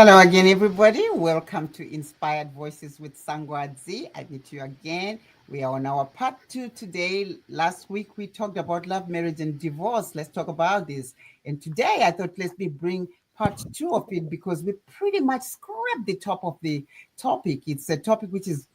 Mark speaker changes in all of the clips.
Speaker 1: Hello again, everybody. Welcome to Inspired Voices with Sangwadzi. I meet you again. We are on our part two today. Last week we talked about love, marriage, and divorce. Let's talk about this. And today I thought let me bring part two of it because we pretty much scrapped the top of the topic. It's a topic which is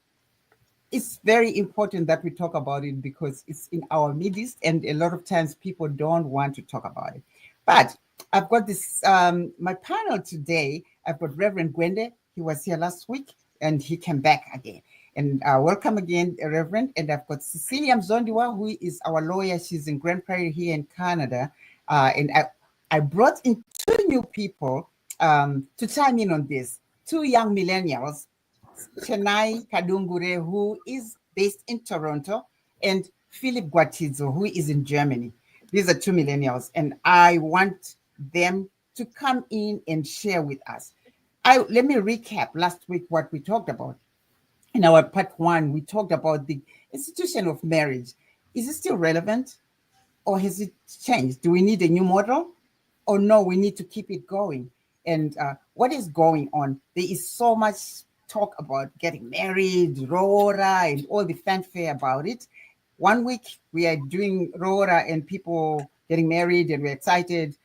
Speaker 1: it's very important that we talk about it because it's in our midst, and a lot of times people don't want to talk about it. But I've got this my panel today. I've got Reverend Gwende. He was here last week and he came back again. And welcome again, Reverend. And I've got Cecilia Mzondiwa, who is our lawyer. She's in Grand Prairie here in Canada. And I brought in two new people to chime in on this. Two young millennials, Chennai Kadungure, who is based in Toronto, and Philip Guatizo, who is in Germany. These are two millennials, and I want them to come in and share with us. Let me recap last week what we talked about. In our part one, we talked about the institution of marriage. Is it still relevant, or has it changed? Do we need a new model, or no, we need to keep it going? And what is going on? There is so much talk about getting married, Rora, and all the fanfare about it. One week we are doing Rora and people getting married and we're excited.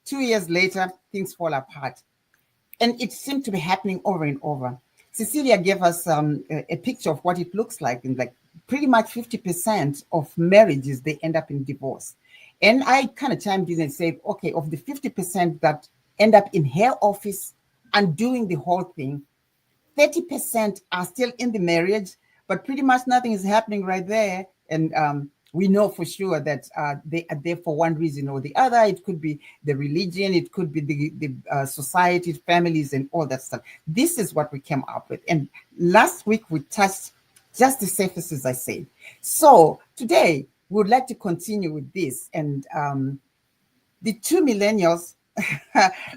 Speaker 1: 2 years later, things fall apart. And it seemed to be happening over and over. Cecilia gave us a picture of what it looks like. And like pretty much 50% of marriages, they end up in divorce. And I kind of chimed in and said, okay, of the 50% that end up in her office and doing the whole thing, 30% are still in the marriage, but pretty much nothing is happening right there. And we know for sure that they are there for one reason or the other. It could be the religion, it could be the society, families, and all that stuff. This is what we came up with. And last week we touched just the surface, as I said. So today we would like to continue with this. And the two millennials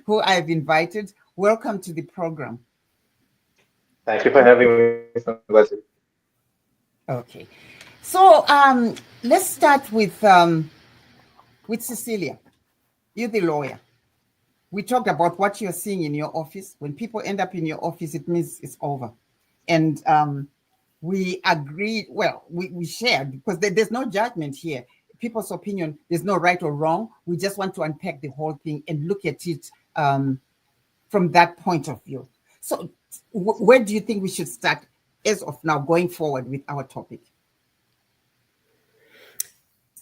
Speaker 1: who I've invited, welcome to the program.
Speaker 2: Thank you for having me, Sangwazi.
Speaker 1: Okay. So let's start with Cecilia. You're the lawyer. We talked about what you're seeing in your office. When people end up in your office, it means it's over. And we agreed, well, we shared because there's no judgment here. People's opinion, there's no right or wrong. We just want to unpack the whole thing and look at it from that point of view. So where do you think we should start as of now going forward with our topic?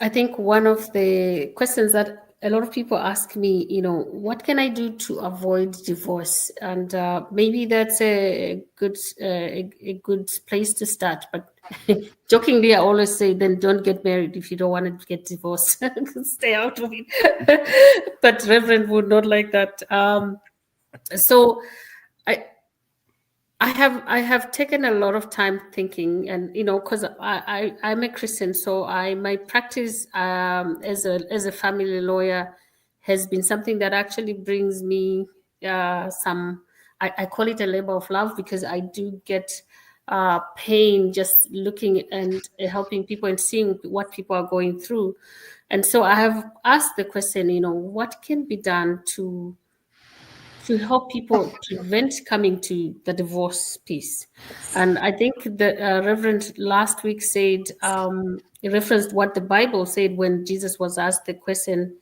Speaker 3: I think one of the questions that a lot of people ask me, what can I do to avoid divorce? And maybe that's a good place to start. But jokingly, I always say, then don't get married if you don't want to get divorced. Stay out of it. But Reverend would not like that. So I have taken a lot of time thinking, and because I'm a Christian, so my practice as a family lawyer has been something that actually brings me some. I call it a labor of love because I do get pain just looking and helping people and seeing what people are going through, and so I have asked the question, what can be done to help people prevent coming to the divorce piece. And I think the Reverend last week said, he referenced what the Bible said when Jesus was asked the question,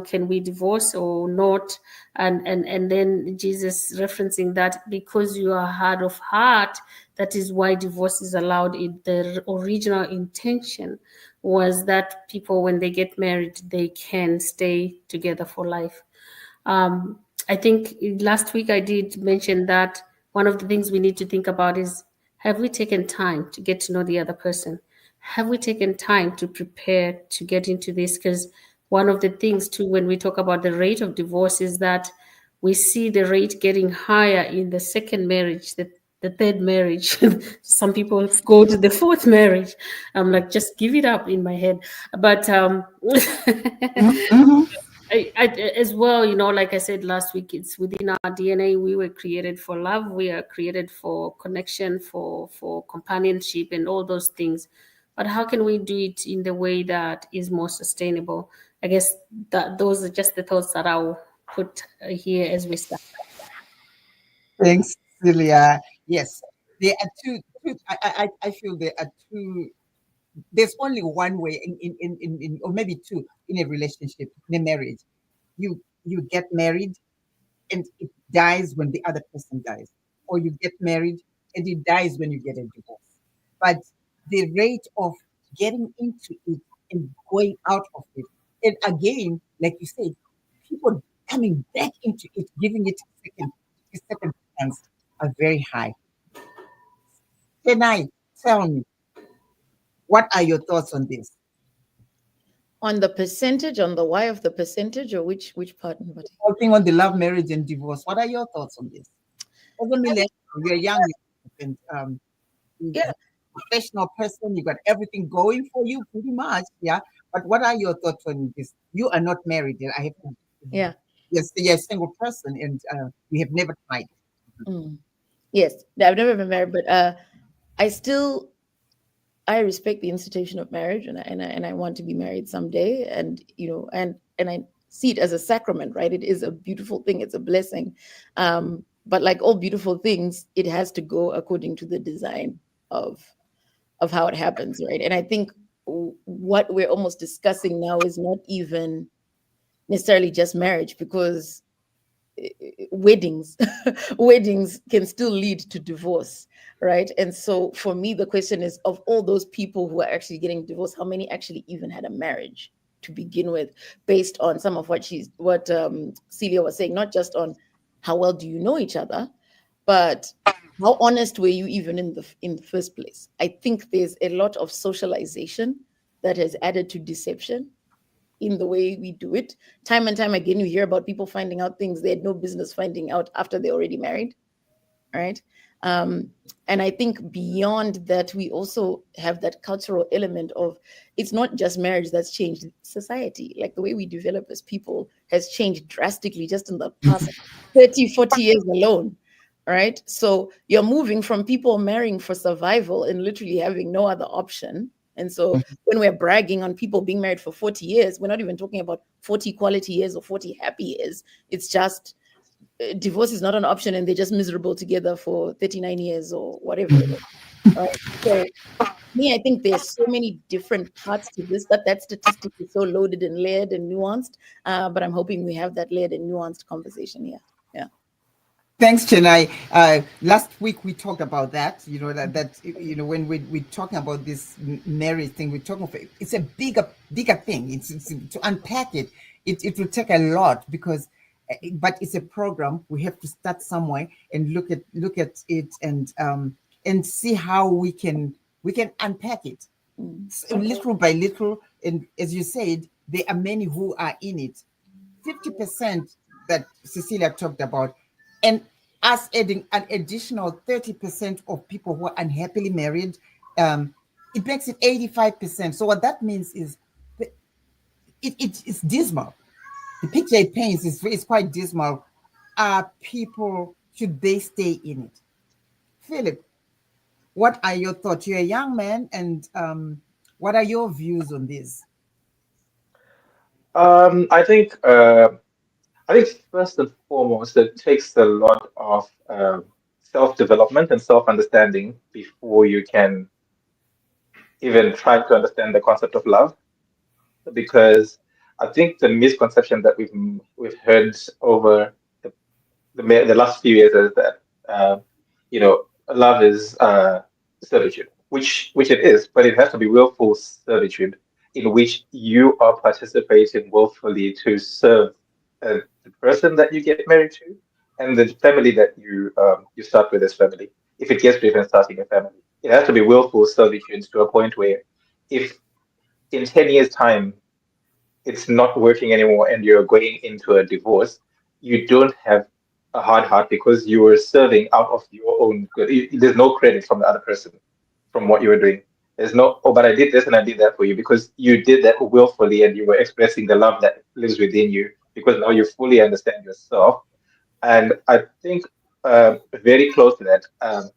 Speaker 3: can we divorce or not? And then Jesus referencing that because you are hard of heart, that is why divorce is allowed. The original intention was that people, when they get married, they can stay together for life. I think last week I did mention that one of the things we need to think about is, have we taken time to get to know the other person? Have we taken time to prepare to get into this? Because one of the things too, when we talk about the rate of divorce, is that we see the rate getting higher in the second marriage, the third marriage. Some people go to the fourth marriage. I'm like, just give it up in my head. But
Speaker 1: Mm-hmm.
Speaker 3: as well, like I said last week, it's within our DNA. We were created for love. We are created for connection, for companionship, and all those things. But how can we do it in the way that is more sustainable? I guess that those are just the thoughts that I'll put here as we start.
Speaker 1: Thanks, Celia. Yes, there are I feel there are two. There's only one way in or maybe two in a relationship, in a marriage. You get married and it dies when the other person dies, or you get married and it dies when you get a divorce. But the rate of getting into it and going out of it, and again, like you said, people coming back into it, giving it a second chance, are very high. Can I tell me what are your thoughts on this?
Speaker 4: On the percentage, on the why of the percentage, or which part?
Speaker 1: Talking on the love, marriage, and divorce. What are your thoughts on this? As a millennial, you're young and
Speaker 4: Yeah.
Speaker 1: professional person, you got everything going for you pretty much, yeah. But what are your thoughts on this? You are not married, and I have to.
Speaker 4: Yeah.
Speaker 1: Yes, you're a single person, and we have never tried.
Speaker 4: Yes, I've never been married, but I respect the institution of marriage, and I want to be married someday, and and I see it as a sacrament, right? It is a beautiful thing, it's a blessing, but like all beautiful things, it has to go according to the design of how it happens, right? And I think what we're almost discussing now is not even necessarily just marriage, because weddings weddings can still lead to divorce, right? And so for me, the question is, of all those people who are actually getting divorced, how many actually even had a marriage to begin with, based on some of what Celia was saying, not just on how well do you know each other, but how honest were you even in the first place? I think there's a lot of socialization that has added to deception in the way we do it. Time and time again, you hear about people finding out things they had no business finding out after they're already married, right? And I think beyond that, we also have that cultural element of, it's not just marriage that's changed society. Like the way we develop as people has changed drastically just in the past 30, 40 years alone, right? So you're moving from people marrying for survival and literally having no other option. And so when we're bragging on people being married for 40 years, we're not even talking about 40 quality years or 40 happy years. It's just divorce is not an option, and they're just miserable together for 39 years or whatever it is. Right? So me, I think there's so many different parts to this, that statistic is so loaded and layered and nuanced. But I'm hoping we have that layered and nuanced conversation here. Yeah.
Speaker 1: Thanks, Chennai. Last week we talked about that. You know that when we're talking about this marriage thing, we're talking about, it's a bigger thing. It's to unpack it. It will take a lot, because, but it's a program. We have to start somewhere and look at it and see how we can unpack it little by little. And as you said, there are many who are in it. 50% that Cecilia talked about, and us adding an additional 30% of people who are unhappily married, it makes it 85%. So what that means is it's dismal. The picture it paints is quite dismal. Should they stay in it? Philip, what are your thoughts? You're a young man, and what are your views on this?
Speaker 2: I think first and foremost, it takes a lot of self-development and self-understanding before you can even try to understand the concept of love. Because I think the misconception that we've heard over the last few years is that love is servitude, which it is, but it has to be willful servitude in which you are participating willfully to serve the person that you get married to and the family that you start with as family. If it gets to even starting a family, it has to be willful servitude to a point where, if in 10 years' time it's not working anymore and you're going into a divorce, you don't have a hard heart because you were serving out of your own good. There's no credit from the other person from what you were doing. There's no, oh, but I did this and I did that for you, because you did that willfully and you were expressing the love that lives within you, because now you fully understand yourself. And I think very close to that,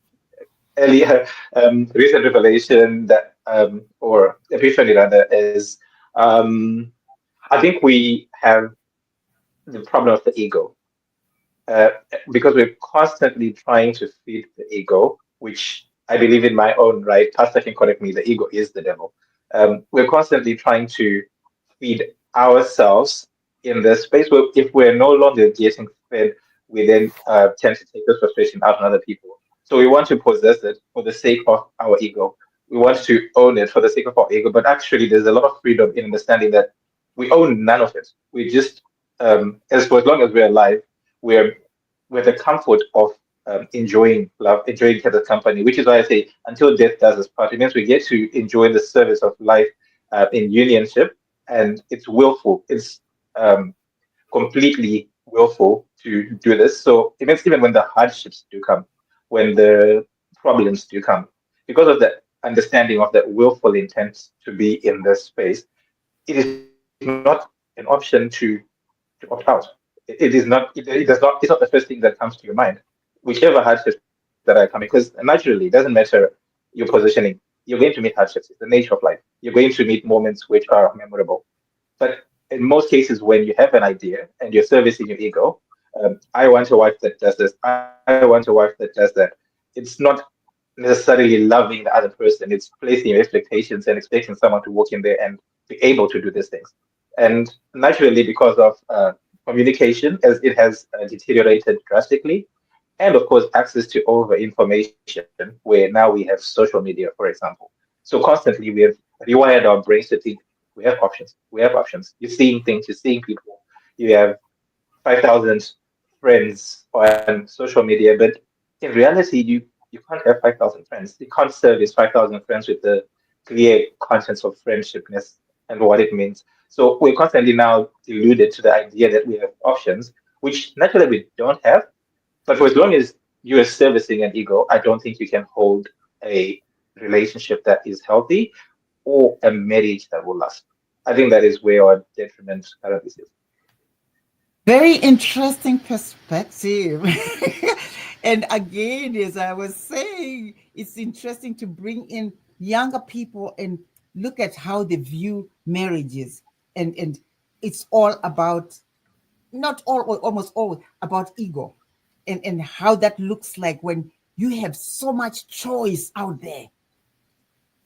Speaker 2: earlier recent revelation that, or epiphany rather, is I think we have the problem of the ego. because we're constantly trying to feed the ego, which I believe in my own right, Pastor can correct me, the ego is the devil. We're constantly trying to feed ourselves in the space where if we're no longer getting fed, we then tend to take the frustration out on other people. So we want to possess it for the sake of our ego. We want to own it for the sake of our ego. But actually, there's a lot of freedom in understanding that we own none of it. We just, as long as we're alive, we're with the comfort of enjoying love, enjoying each other's company, which is why I say until death does us part. It means we get to enjoy the service of life in unionship, and it's willful. It's completely willful to do this. So it means even when the hardships do come, when the problems do come, because of the understanding of that willful intent to be in this space, it is not an option to opt out. It is not. It does not. It's not the first thing that comes to your mind. Whichever hardships that are coming, because naturally, it doesn't matter your positioning. You're going to meet hardships. It's the nature of life. You're going to meet moments which are memorable. But in most cases, when you have an idea and you're servicing your ego, I want a wife that does this. I want a wife that does that. It's not necessarily loving the other person. It's placing your expectations and expecting someone to walk in there and be able to do these things. And naturally, because of communication, as it has deteriorated drastically, and of course, access to over information, where now we have social media, for example. So constantly, we have rewired our brains to think we have options. We have options. You're seeing things. You're seeing people. You have 5,000 friends on social media, but in reality, you can't have 5,000 friends. You can't service 5,000 friends with the clear contents of friendshipness and what it means. So we're constantly now deluded to the idea that we have options, which naturally we don't have. But for as long as you are servicing an ego, I don't think you can hold a relationship that is healthy or a marriage that will last. I think that is where our detriment currently sits.
Speaker 1: Very interesting perspective. And again, as I was saying, it's interesting to bring in younger people and look at how they view marriages. And it's all about, not all, almost all about ego and how that looks like when you have so much choice out there.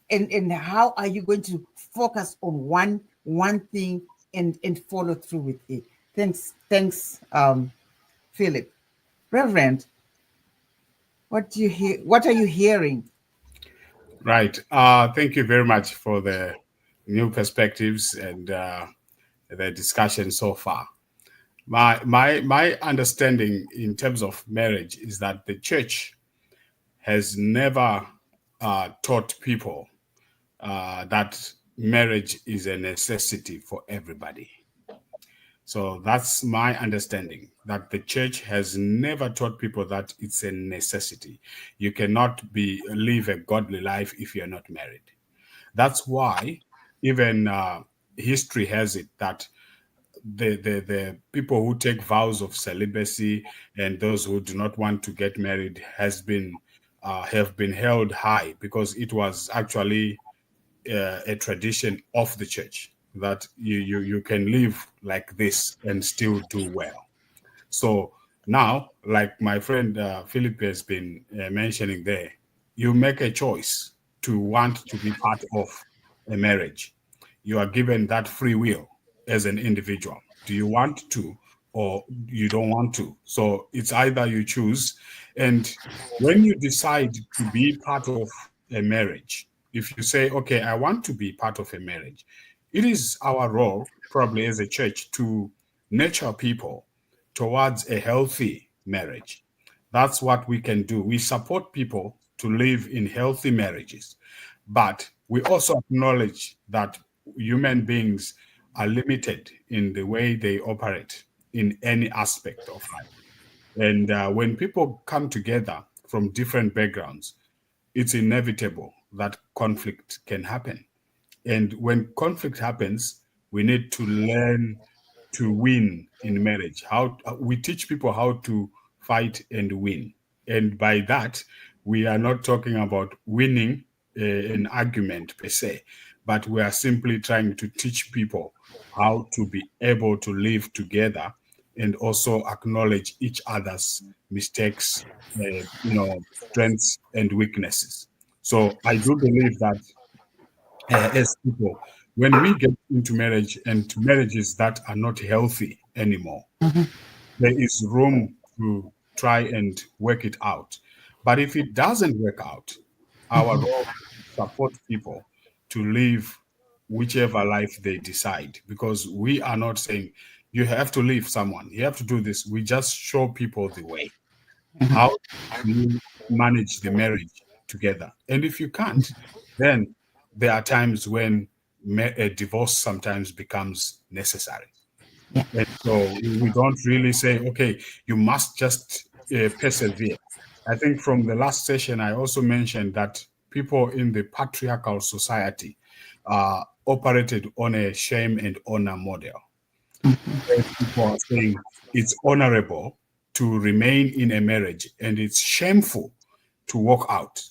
Speaker 1: And how are you going to focus on one thing and follow through with it? Thanks, Philip. Reverend, what do you hear? What are you hearing?
Speaker 5: Right. Thank you very much for the new perspectives and the discussion so far. My understanding in terms of marriage is that the church has never taught people that marriage is a necessity for everybody. So that's my understanding, that the church has never taught people that it's a necessity. You cannot live a godly life if you're not married. That's why even history has it that the people who take vows of celibacy and those who do not want to get married have been held high, because it was actually a tradition of the church that you can live like this and still do well. So now, like my friend Philip has been mentioning there, you make a choice to want to be part of a marriage. You are given that free will as an individual. Do you want to or you don't want to? So it's either you choose. And when you decide to be part of a marriage, if you say, okay, I want to be part of a marriage, it is our role, probably as a church, to nurture people towards a healthy marriage. That's what we can do. We support people to live in healthy marriages, but we also acknowledge that human beings are limited in the way they operate in any aspect of life. And when people come together from different backgrounds, it's inevitable that conflict can happen. And when conflict happens, we need to learn to win in marriage. How we teach people how to fight and win. And by that, we are not talking about winning an argument per se, but we are simply trying to teach people how to be able to live together and also acknowledge each other's mistakes, strengths and weaknesses. So I do believe that as people, when we get into marriage and to marriages that are not healthy anymore, there is room to try and work it out. But if it doesn't work out, our role is to support people to live whichever life they decide, because we are not saying you have to leave someone, you have to do this. We just show people the way. How do you manage the marriage together? And if you can't, then there are times when a divorce sometimes becomes necessary.
Speaker 1: Yeah.
Speaker 5: And so we don't really say, okay, you must just persevere. I think from the last session, I also mentioned that people in the patriarchal society operated on a shame and honor model. Where people are saying it's honorable to remain in a marriage and it's shameful to walk out.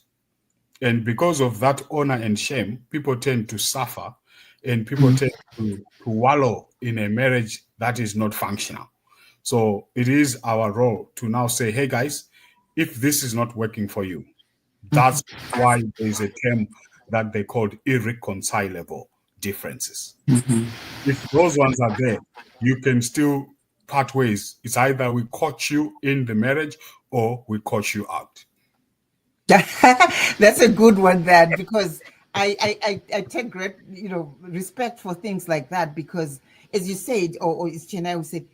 Speaker 5: And because of that honor and shame, people tend to suffer and people tend to wallow in a marriage that is not functional. So it is our role to now say, hey guys, if this is not working for you, that's why there's a term that they called irreconcilable differences. If those ones are there, you can still part ways. It's either we coach you in the marriage or we coach you out.
Speaker 1: That's a good one, that, because I take great respect for things like that, because as you said, or as Chenai who said,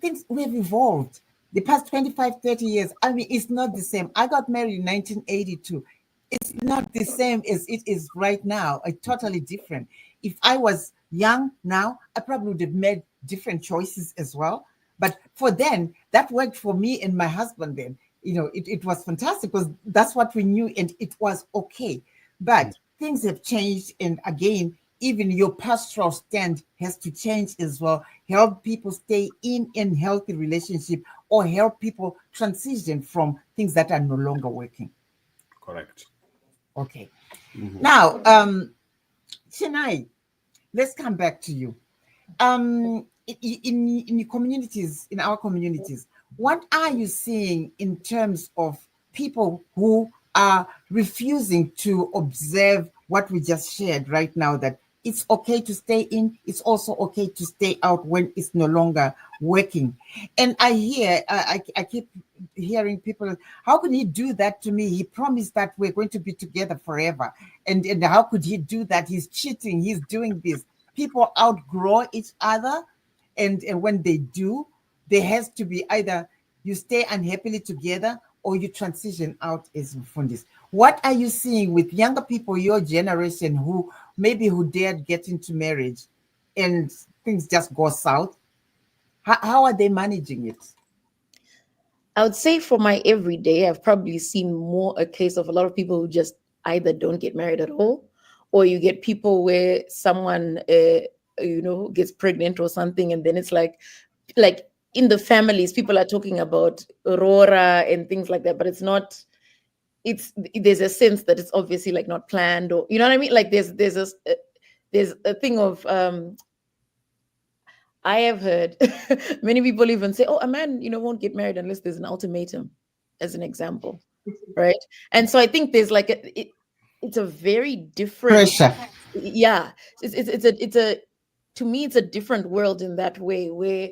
Speaker 1: things we've evolved the past 25, 30 years. I mean, it's not the same. I got married in 1982. It's not the same as it is right now. It's totally different. If I was young now, I probably would have made different choices as well. But for then, that worked for me and my husband then. It was fantastic because that's what we knew and it was okay. But things have changed. And again, even your pastoral stand has to change as well. Help people stay in healthy relationship, or help people transition from things that are no longer working.
Speaker 5: Correct.
Speaker 1: Okay. Now, Chenai, let's come back to you. In your communities, in our communities, what are you seeing in terms of people who are refusing to observe what we just shared right now, that it's okay to stay in, it's also okay to stay out when it's no longer working? And I keep hearing people, how could he do that to me? He promised that we're going to be together forever. And how could he do that? He's cheating, he's doing this. People outgrow each other. And when they do, there has to be either you stay unhappily together or you transition out as Mfundisi. What are you seeing with younger people, your generation, who dared get into marriage and things just go south? How are they managing it?
Speaker 4: I would say for my everyday, I've probably seen more a case of a lot of people who just either don't get married at all, or you get people where someone gets pregnant or something, and then it's like in the families, people are talking about aurora and things like that, but it's not. There's a sense that it's obviously like not planned, or you know what I mean. Like there's a thing of I have heard many people even say, "Oh, a man won't get married unless there's an ultimatum," as an example, right? And so I think there's like it's a very different
Speaker 1: pressure.
Speaker 4: Yeah, it's to me it's a different world in that way, where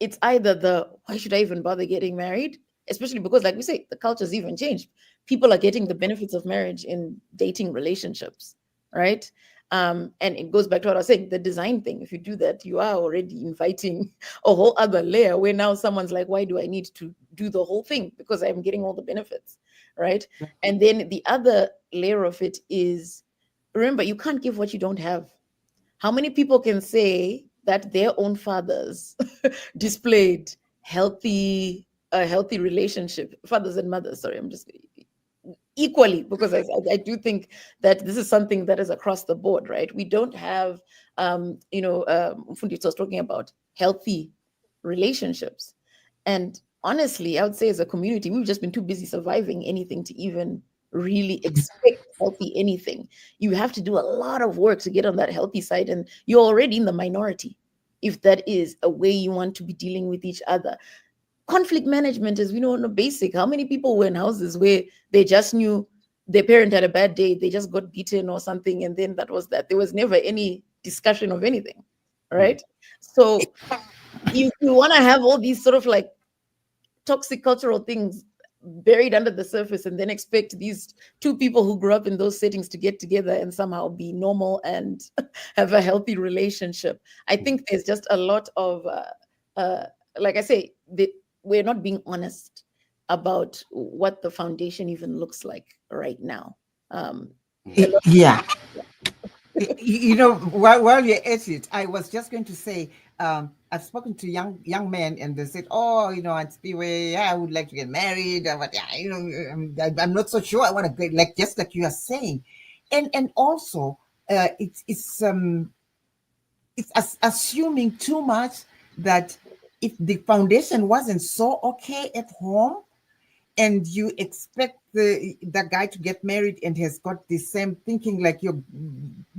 Speaker 4: it's either why should I even bother getting married, especially because, like we say, the culture's even changed. People are getting the benefits of marriage in dating relationships, right? And it goes back to what I was saying, the design thing. If you do that, you are already inviting a whole other layer where now someone's like, why do I need to do the whole thing? Because I'm getting all the benefits, right? And then the other layer of it is, remember, you can't give what you don't have. How many people can say that their own fathers displayed a healthy relationship, fathers and mothers, sorry, I'm just equally, because I do think that this is something that is across the board, right? We don't have, Mfundisi was talking about healthy relationships. And honestly, I would say as a community, we've just been too busy surviving anything to even really expect healthy anything. You have to do a lot of work to get on that healthy side, and you're already in the minority, if that is a way you want to be dealing with each other. Conflict management, as we know, no basic. How many people were in houses where they just knew their parent had a bad day, they just got beaten or something, and then that was that. There was never any discussion of anything, right? So you want to have all these sort of like toxic cultural things buried under the surface and then expect these two people who grew up in those settings to get together and somehow be normal and have a healthy relationship. I think there's just a lot of like I say, we're not being honest about what the foundation even looks like right now.
Speaker 1: Yeah. You know, while you're at it, I was just going to say, I've spoken to young men, and they said, "Oh, you know, at Speedway, yeah, I would like to get married, but yeah, you know, I'm not so sure. I want to get like just like you are saying," and also, it's assuming too much that if the foundation wasn't so okay at home, and you expect the guy to get married and has got the same thinking like you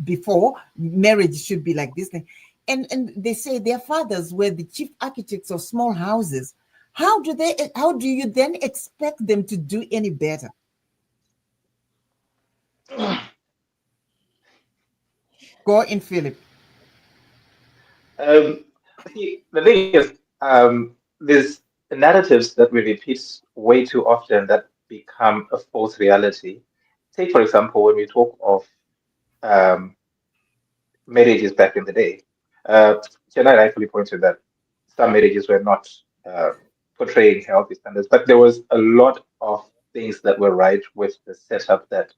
Speaker 1: before, marriage should be like this thing, and they say their fathers were the chief architects of small houses. How do you then expect them to do any better? Go in, Philip.
Speaker 2: See, the thing is, there's narratives that we repeat way too often that become a false reality. Take, for example, when we talk of um, marriages back in the day, Chennai rightfully pointed that some marriages were not portraying healthy standards, but there was a lot of things that were right with the setup that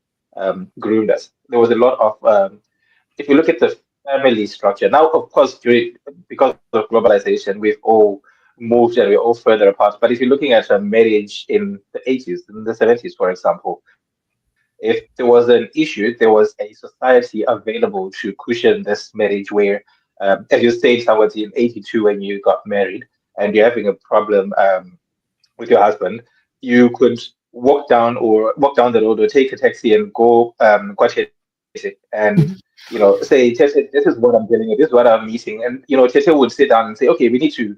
Speaker 2: groomed us. There was a lot of if you look at the family structure, now, of course, because of globalization, we've all moved and we're all further apart. But if you're looking at a marriage in the 80s, in the 70s, for example, if there was an issue, there was a society available to cushion this marriage where, as you stayed somewhere in 82 when you got married and you're having a problem with your husband, you could walk down the road or take a taxi and go and say, Tete, this is what I'm dealing with, this is what I'm meeting. And Tete would sit down and say, okay, we need to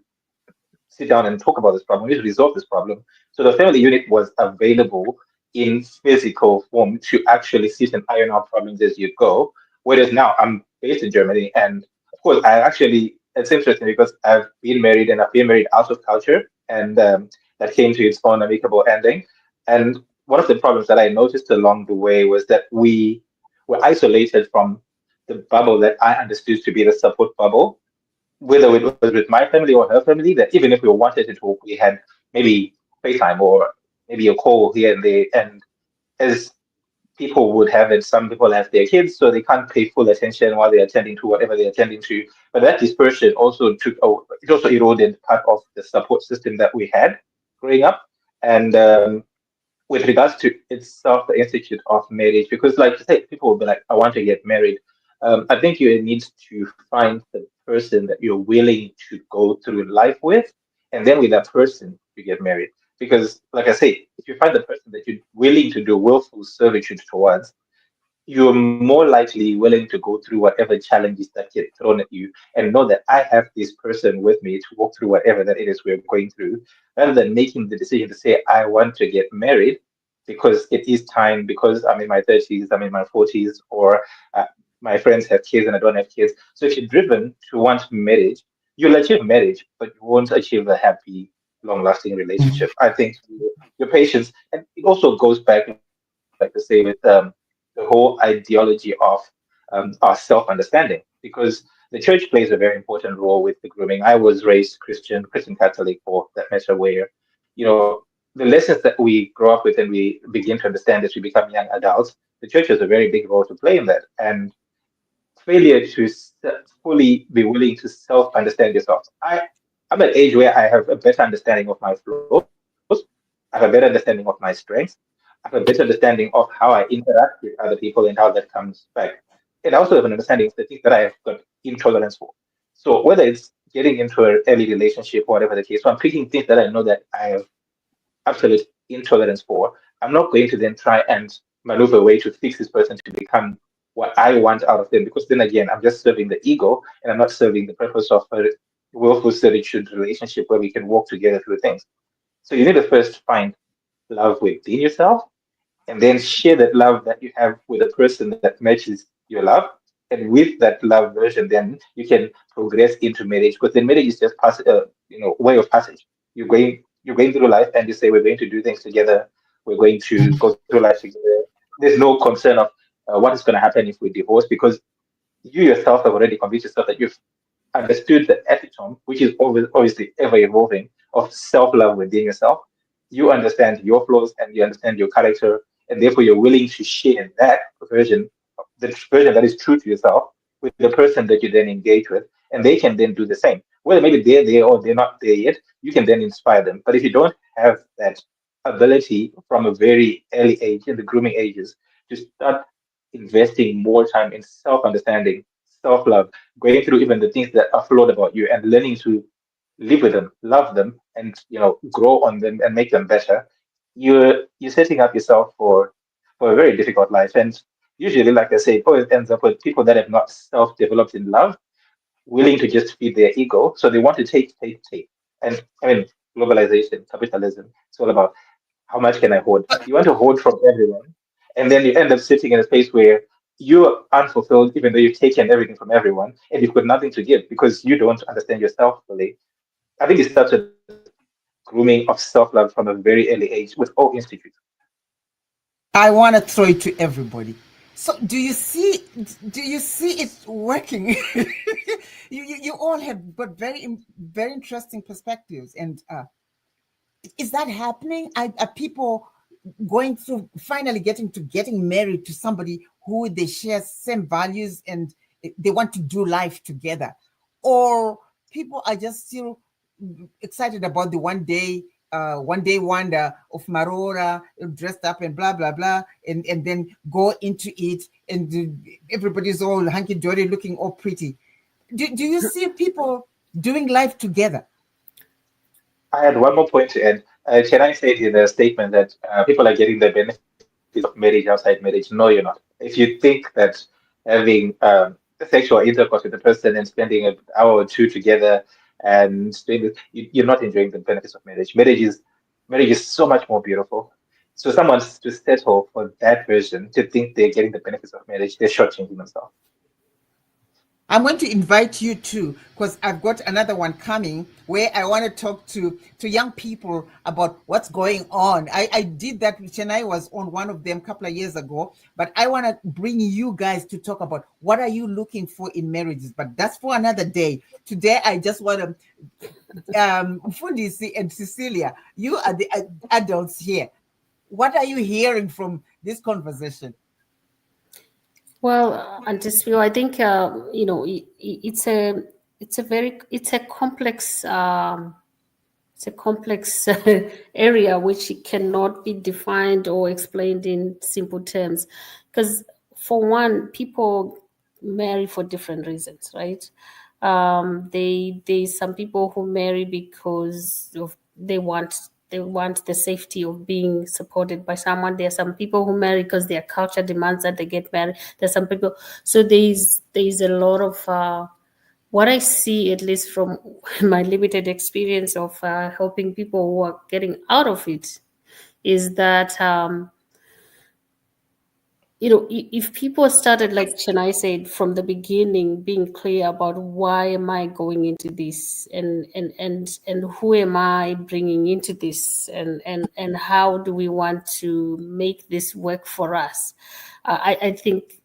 Speaker 2: sit down and talk about this problem, we need to resolve this problem. So the family unit was available in physical form to actually sit and iron out problems as you go. Whereas now I'm based in Germany, and of course it's interesting because I've been married and I've been married out of culture, and that came to its own amicable ending. And one of the problems that I noticed along the way was that we were isolated from the bubble that I understood to be the support bubble, whether it was with my family or her family, that even if we wanted to talk, we had maybe FaceTime or maybe a call here and there. And as people would have it, some people have their kids, so they can't pay full attention while they're attending to whatever they're attending to. But that dispersion also it also eroded part of the support system that we had growing up. And with regards to itself, the Institute of Marriage, because like you say, people will be like, I want to get married. I think you need to find the person that you're willing to go through life with, and then with that person, you get married. Because, like I say, if you find the person that you're willing to do willful servitude towards, you're more likely willing to go through whatever challenges that get thrown at you and know that I have this person with me to walk through whatever that it is we're going through, rather than making the decision to say, I want to get married because it is time, because I'm in my 30s, I'm in my 40s, or my friends have kids and I don't have kids. So if you're driven to want marriage, you'll achieve marriage, but you won't achieve a happy, long-lasting relationship. I think your patience, and it also goes back, like I say, with the whole ideology of our self-understanding, because the church plays a very important role with the grooming. I was raised Christian Catholic for that matter, where the lessons that we grow up with and we begin to understand as we become young adults, the church has a very big role to play in that. And failure to fully be willing to self-understand yourself. I'm at an age where I have a better understanding of my flaws. I have a better understanding of my strengths. I have a better understanding of how I interact with other people and how that comes back. And I also have an understanding of the things that I have got intolerance for. So whether it's getting into an early relationship or whatever the case, so I'm picking things that I know that I have absolute intolerance for. I'm not going to then try and maneuver a way to fix this person to become what I want out of them, because then again, I'm just serving the ego and I'm not serving the purpose of a willful servitude relationship where we can walk together through things. So you need to first find love within yourself and then share that love that you have with a person that matches your love. And with that love version, then you can progress into marriage, because then marriage is just way of passage. You're going through life, and you say we're going to do things together. We're going to go through life together. There's no concern of what is going to happen if we divorce, because you yourself have already convinced yourself that you've understood the epitome, which is always obviously ever evolving, of self love within yourself. You understand your flaws and you understand your character, and therefore you're willing to share that version, the version that is true to yourself, with the person that you then engage with, and they can then do the same. Whether maybe they're there or they're not there yet, you can then inspire them. But if you don't have that ability from a very early age, in the grooming ages, to start investing more time in self understanding, self love, going through even the things that are flawed about you and learning to live with them, love them, and grow on them and make them better, you're setting up yourself for a very difficult life. And usually, like I say, it always ends up with people that have not self-developed in love, willing to just feed their ego. So they want to take. And I mean, globalization, capitalism, it's all about how much can I hoard? You want to hoard from everyone. And then you end up sitting in a space where you're unfulfilled, even though you've taken everything from everyone and you've got nothing to give because you don't understand yourself fully. I think it starts with grooming of self love from a very early age with all institutes.
Speaker 1: I want to throw it to everybody. So do you see it working? You all have got very interesting perspectives, and is that happening? Are people going through finally getting married to somebody who they share same values and they want to do life together, or people are just still excited about the one day wonder of Marora dressed up and blah blah blah, and then go into it, and everybody's all hunky-dory looking all pretty. Do you see people doing life together?
Speaker 2: I had one more point to add. Chennai said in a statement that people are getting the benefits of marriage outside marriage. No, you're not. If you think that having sexual intercourse with a person and spending an hour or two together and doing this, you're not enjoying the benefits of marriage. Marriage is so much more beautiful. So someone to settle for that version, to think they're getting the benefits of marriage, they're shortchanging themselves.
Speaker 1: I'm going to invite you too, because I've got another one coming where I want to talk to young people about what's going on. I did that with Chennai, was on one of them a couple of years ago, but I want to bring you guys to talk about what are you looking for in marriages, but that's for another day. Today, I just want to, Fundisi and Cecilia, you are the adults here. What are you hearing from this conversation?
Speaker 3: Well, Antisvio, I think it's a complex area which cannot be defined or explained in simple terms, because for one, people marry for different reasons, right? There's some people who marry because they want the safety of being supported by someone. There are some people who marry because their culture demands that they get married. There's some people. So there's a lot of what I see, at least from my limited experience of helping people who are getting out of it, is that if people started, like Chennai said, from the beginning, being clear about why am I going into this, and who am I bringing into this, and how do we want to make this work for us? I think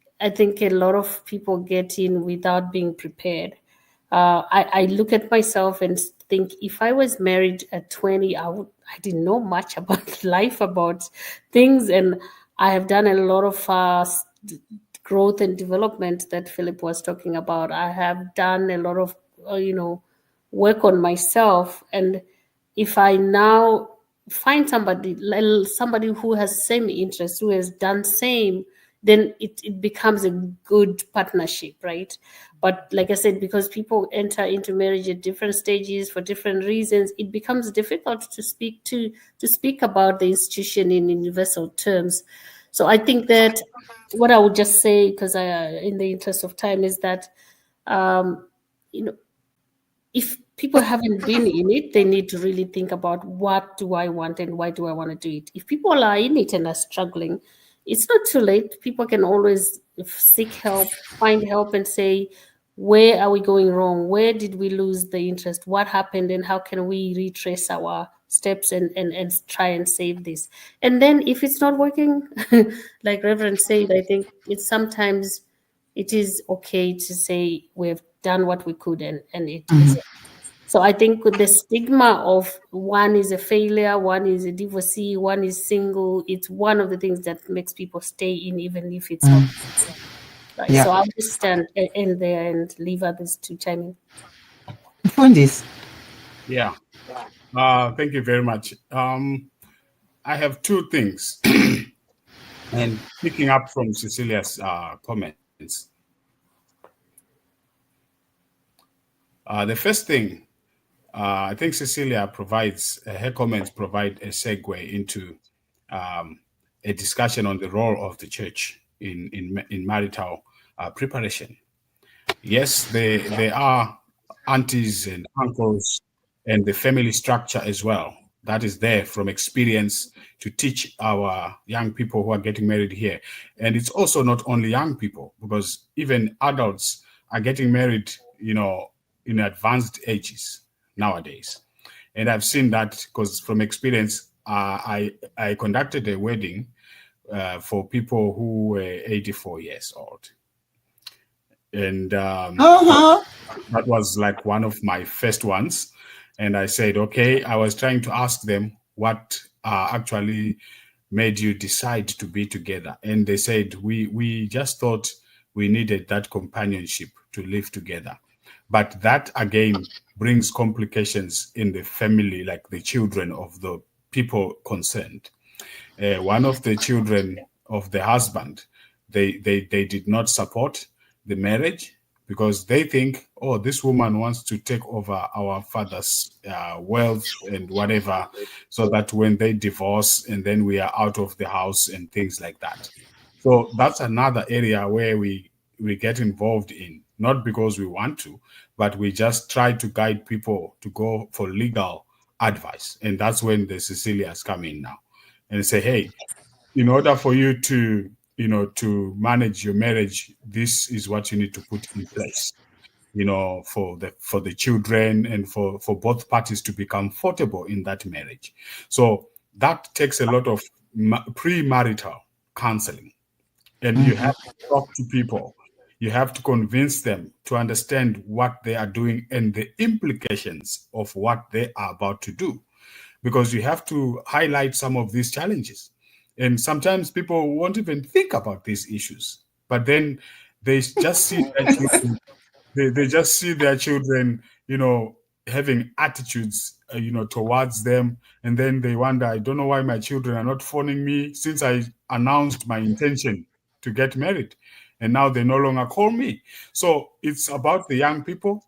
Speaker 3: a lot of people get in without being prepared. I look at myself and think, if I was married at 20, I didn't know much about life, about things, and I have done a lot of growth and development that Philip was talking about. I have done a lot of, work on myself. And if I now find somebody who has same interest, who has done same, then it becomes a good partnership, right? But like I said, because people enter into marriage at different stages for different reasons, it becomes difficult to speak about the institution in universal terms. So I think that what I would just say, because in the interest of time, is that if people haven't been in it, they need to really think about what do I want and why do I want to do it. If people are in it and are struggling, it's not too late. People can always seek help, find help, and say, where are we going wrong? Where did we lose the interest? What happened? And how can we retrace our steps and try and save this? And then if it's not working, like Reverend said, I think it's sometimes it is okay to say we've done what we could and it is. So I think with the stigma of one is a failure, one is a divorcee, one is single, it's one of the things that makes people stay in even if it's not. Right.
Speaker 1: Yeah.
Speaker 3: So I'll just stand in there and leave others to chime in.
Speaker 1: Mfundisi.
Speaker 5: Yeah. Thank you very much. I have two things. And picking up from Cecilia's comments. The first thing, I think Cecilia provides, her comments provide a segue into a discussion on the role of the church in marital preparation. Yes, there are aunties and uncles and the family structure as well that is there from experience to teach our young people who are getting married here. And it's also not only young people, because even adults are getting married, in advanced ages nowadays. And I've seen that because from experience, I conducted a wedding for people who were 84 years old. And that was like one of my first ones. And I said, okay, I was trying to ask them what actually made you decide to be together. And they said, we just thought we needed that companionship to live together. But that, again, brings complications in the family, like the children of the people concerned. One of the children of the husband, they did not support the marriage because they think, oh, this woman wants to take over our father's wealth and whatever, so that when they divorce and then we are out of the house and things like that. So that's another area where we get involved in, not because we want to, but we just try to guide people to go for legal advice. And that's when the Cecilias come in now and say, hey, in order for you to manage your marriage, this is what you need to put in place, for the children and for both parties to be comfortable in that marriage. So that takes a lot of premarital counseling. And you have to talk to people. You have to convince them to understand what they are doing and the implications of what they are about to do, because you have to highlight some of these challenges. And sometimes people won't even think about these issues, but then they just see their children, they just see their children, having attitudes, towards them. And then they wonder, I don't know why my children are not phoning me since I announced my intention to get married. And now they no longer call me. So it's about the young people,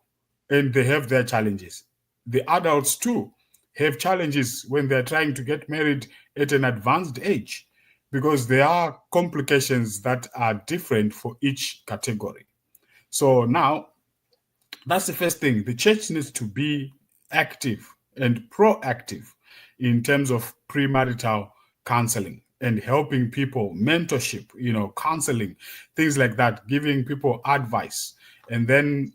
Speaker 5: and they have their challenges. The adults too have challenges when they're trying to get married at an advanced age, because there are complications that are different for each category. So now, that's the first thing. The church needs to be active and proactive in terms of premarital counseling and helping people, mentorship, counseling, things like that, giving people advice. And then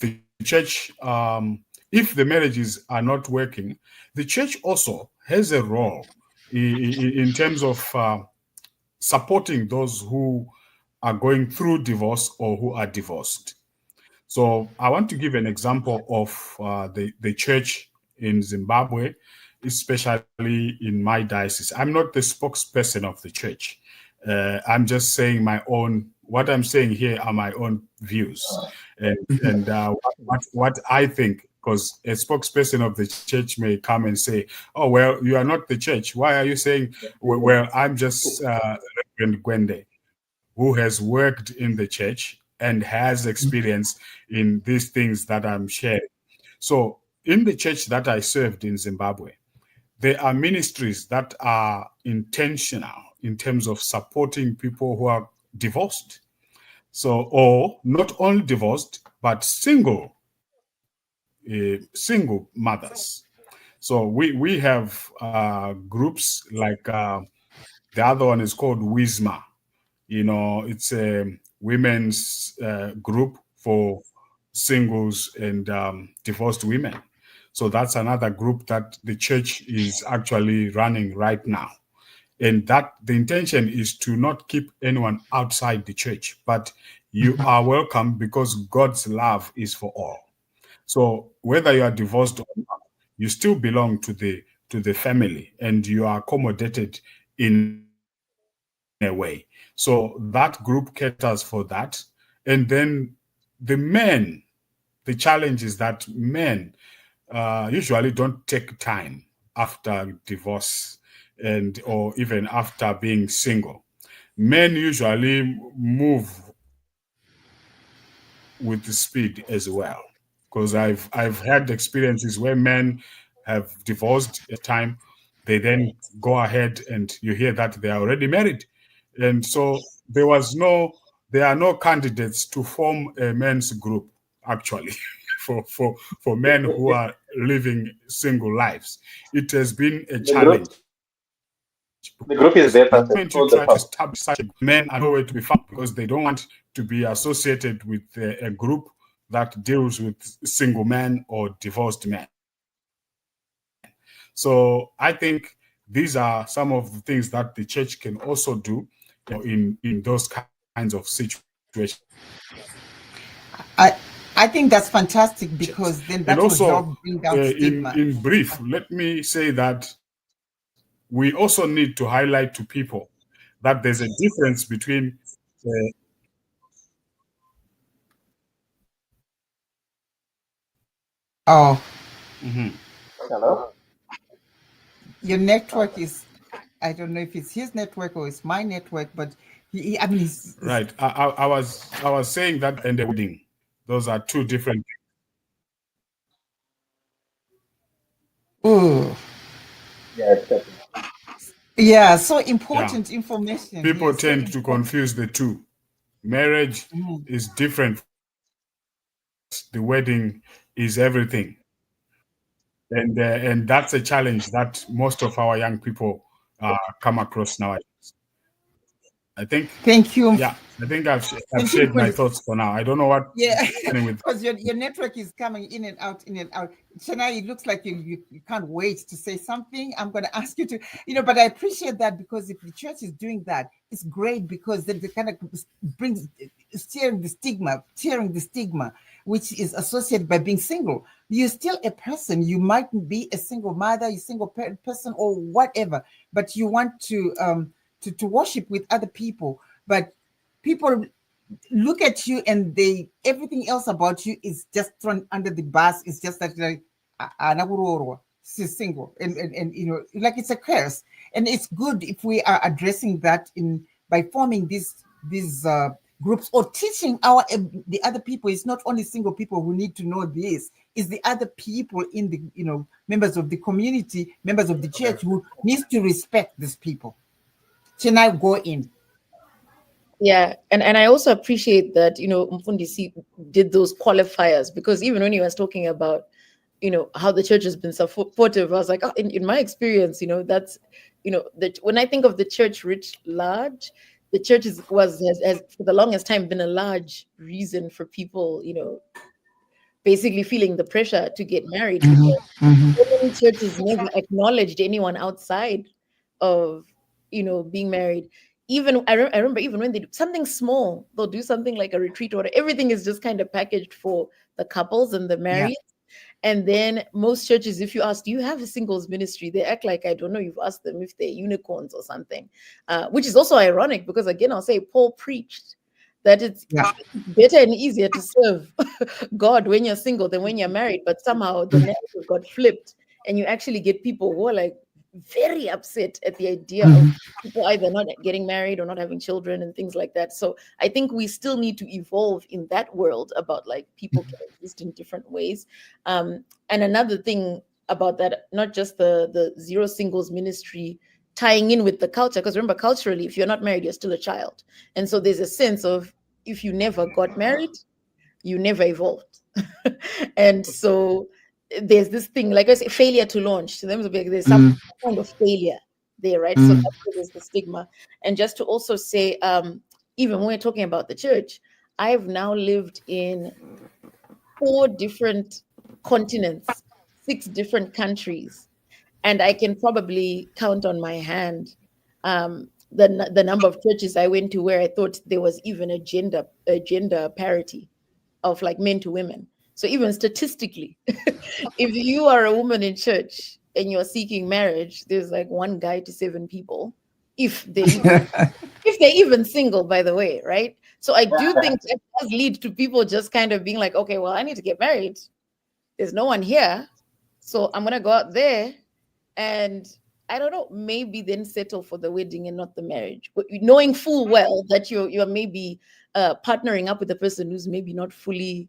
Speaker 5: the church, if the marriages are not working, the church also has a role in terms of supporting those who are going through divorce or who are divorced. So I want to give an example of the church in Zimbabwe, especially in my diocese. I'm not the spokesperson of the church. I'm just saying what I'm saying here are my own views and what I think, because a spokesperson of the church may come and say, oh, well, you are not the church. Why are you saying, well, I'm just Reverend Gwende, who has worked in the church and has experience in these things that I'm sharing. So in the church that I served in Zimbabwe, there are ministries that are intentional in terms of supporting people who are divorced. So, or not only divorced, but single mothers. So we have groups like the other one is called WISMA. It's a women's group for singles and divorced women. So that's another group that the church is actually running right now. And that the intention is to not keep anyone outside the church, but you are welcome because God's love is for all. So whether you are divorced or not, you still belong to the family and you are accommodated in a way. So that group caters for that. And then the men, the challenge is that men usually don't take time after divorce or even after being single. Men usually move with the speed as well, because I've had experiences where men have divorced at time, they then go ahead and you hear that they are already married, and so there are no candidates to form a men's group actually for men who are living single lives. It has been a challenge.
Speaker 2: The group is there,
Speaker 5: The
Speaker 2: Pastor.
Speaker 5: moment you try to establish such a men are nowhere to be found because they don't want to be associated with a group that deals with single men or divorced men. So I think these are some of the things that the church can also do in those kinds of situations.
Speaker 1: I think that's fantastic because then that
Speaker 5: and also,
Speaker 1: will help bring down stigma.
Speaker 5: In brief, let me say that we also need to highlight to people that there's a difference between
Speaker 2: Hello?
Speaker 1: Your network is, I don't know if it's his network or it's my network, but he's
Speaker 5: right. I was saying that and the wedding, those are two different things.
Speaker 1: Ooh.
Speaker 2: Yeah, exactly.
Speaker 1: Yeah, so important information.
Speaker 5: People tend to confuse the two. Marriage is different. The wedding is everything. And that's a challenge that most of our young people come across nowadays. I think.
Speaker 1: Thank you.
Speaker 5: Yeah, I think I've shared my thoughts for now. I don't know what.
Speaker 1: Yeah, because your network is coming in and out, in and out. Shana, it looks like you can't wait to say something. I'm going to ask you to, but I appreciate that because if the church is doing that, it's great because then they kind of brings tearing the stigma, which is associated by being single. You're still a person. You might be a single mother, a single person, or whatever, but you want to worship with other people, but people look at you and everything else about you is just thrown under the bus. It's just that like she's single and like it's a curse. And it's good if we are addressing that by forming these groups or teaching the other people. It's not only single people who need to know this, it's the other people in the members of the community, members of the church who needs to respect these people. Can I go in?
Speaker 4: Yeah, and I also appreciate that Mfundisi did those qualifiers, because even when he was talking about how the church has been supportive, I was like, oh, in my experience, that's that when I think of the church writ large, the church has for the longest time been a large reason for people basically feeling the pressure to get married. So many churches never acknowledged anyone outside of being married. Even I remember even when they do something small, they'll do something like a retreat or everything is just kind of packaged for the couples and the married. Yeah. And then most churches, if you ask, do you have a singles ministry? They act like, I don't know, you've asked them if they're unicorns or something, which is also ironic because, again, I'll say Paul preached that it's better and easier to serve God when you're single than when you're married. But somehow the narrative got flipped and you actually get people who are like very upset at the idea of people either not getting married or not having children and things like that. So I think we still need to evolve in that world about like people can exist in different ways. And another thing about that, not just the Zero Singles ministry tying in with the culture, because remember, culturally, if you're not married, you're still a child. And so there's a sense of, if you never got married, you never evolved. And so there's this thing, like I say, failure to launch. To them, there's some kind of failure there, right? So that's where there's the stigma. And just to also say, even when we're talking about the church, I've now lived in 4 different continents, 6 different countries, and I can probably count on my hand the number of churches I went to where I thought there was even a gender parity of like men to women. So even statistically, if you are a woman in church and you're seeking marriage, there's like 1 guy to 7 people, if they're even single, by the way, right? So I do think that does lead to people just kind of being like, okay, well, I need to get married. There's no one here, so I'm gonna go out there, and I don't know, maybe then settle for the wedding and not the marriage, but knowing full well that you're maybe partnering up with a person who's maybe not fully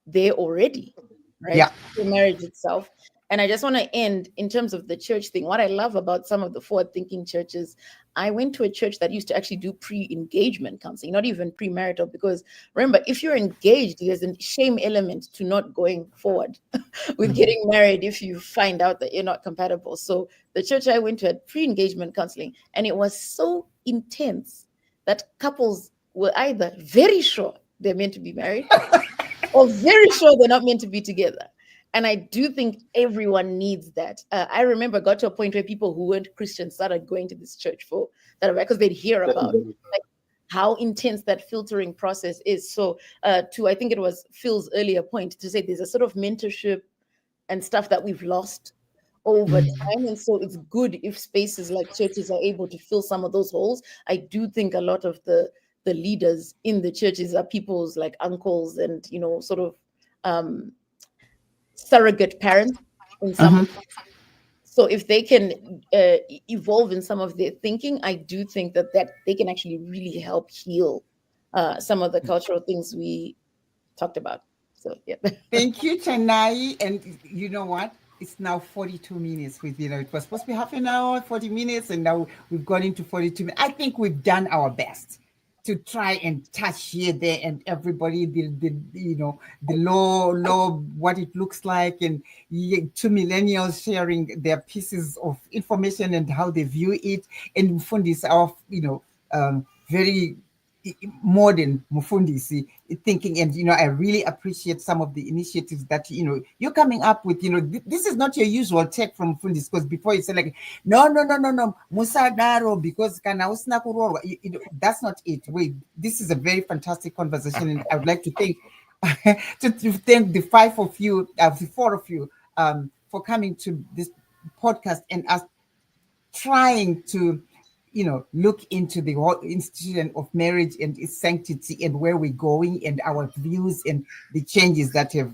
Speaker 4: there already, right?
Speaker 1: Yeah.
Speaker 4: The marriage itself. And I just want to end in terms of the church thing. What I love about some of the forward-thinking churches, I went to a church that used to actually do pre-engagement counseling, not even premarital, because remember, if you're engaged, there's a shame element to not going forward with getting married if you find out that you're not compatible. So the church I went to had pre-engagement counseling, and it was so intense that couples were either very sure they're meant to be married or very sure they're not meant to be together. And I do think everyone needs that. I remember got to a point where people who weren't Christians started going to this church for that, because they'd hear about like how intense that filtering process is. So to, I think it was Phil's earlier point, to say there's a sort of mentorship and stuff that we've lost over time. And so it's good if spaces like churches are able to fill some of those holes. I do think a lot of the leaders in the churches are people's like uncles and, you know, sort of surrogate parents in some. So if they can evolve in some of their thinking, I do think that they can actually really help heal some of the cultural things we talked about. So yeah.
Speaker 1: Thank you, Chennai. And you know what? It's now 42 minutes. It was supposed to be half an hour, 40 minutes, and now we've gone into 42 minutes. I think we've done our best to try and touch here, there, and everybody, the law, what it looks like, and 2 millennials sharing their pieces of information and how they view it, and Mufundisi, our very modern Mufundisi thinking. And I really appreciate some of the initiatives that you're coming up with. This is not your usual take from Mufundisi, because before you say like no musadaro because kana usina kurorwa, that's not it. Wait, this is a very fantastic conversation, and I would like to thank to thank the 4 of you for coming to this podcast and us trying to look into the whole institution of marriage and its sanctity and where we're going and our views and the changes that have,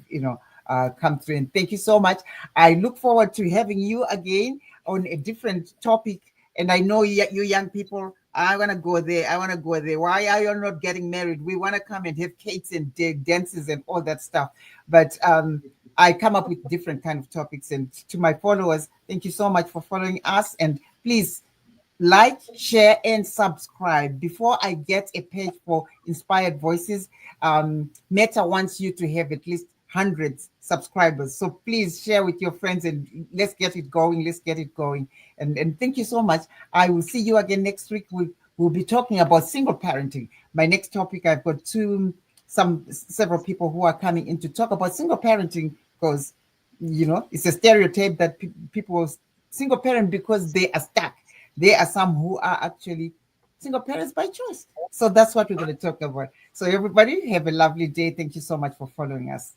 Speaker 1: come through. And thank you so much. I look forward to having you again on a different topic. And I know you young people, I want to go there. Why are you not getting married? We want to come and have cakes and dances and all that stuff. But I come up with different kind of topics. And to my followers, thank you so much for following us. And please, like, share, and subscribe. Before I get a page for Inspired Voices, Meta wants you to have at least 100 subscribers. So please share with your friends and let's get it going. And thank you so much. I will see you again next week. We'll be talking about single parenting. My next topic, I've got several people who are coming in to talk about single parenting, because, it's a stereotype that people single parent because they are stuck. There are some who are actually single parents by choice. So that's what we're going to talk about. So everybody, have a lovely day. Thank you so much for following us.